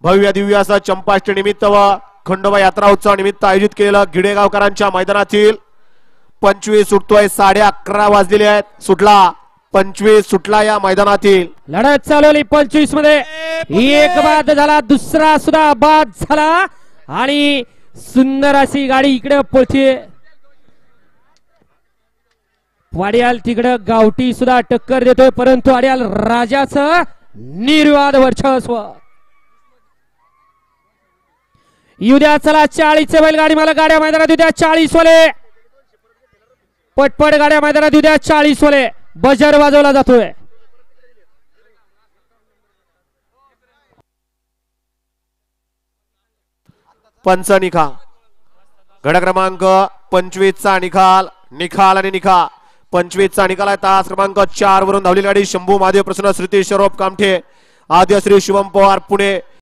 भव्य दिव्य असं चंपाष्टमी निमित्त व खंडोबा यात्रा उत्सव निमित्त आयोजित केलेलं गिडेगावकरांच्या मैदानातील 25 सुटतोय 11:30 वाजलेले आहेत सुटला 25 सुटला या मैदानातील लढत चालवली 25 मध्ये एक बाद झाला दुसरा सुद्धा बाद झाला आणि सुंदर अशी गाडी इकडे पळते वाडियाल तिकडे गावठी सुद्धा टक्कर देतोय परंतु वाडियाल राजाचं निर्वाद वर्चस्व उद्या चला 40 बैलगाडी मला गाड्या मैदानात उद्या 40 वाले पटपट गाड्या मैदानात उद्या 40 वाले बजर वाजवला जातोय पंच निकाल गड क्रमांक 25 चा निकाल आणि निकाल 25 चा निकाल आहे तास क्रमांक 4 वरून धावलेली गाडी शंभू महादेव प्रसन्न श्रुती शरोप कामठे आद्य श्री शुभम पवार पुणे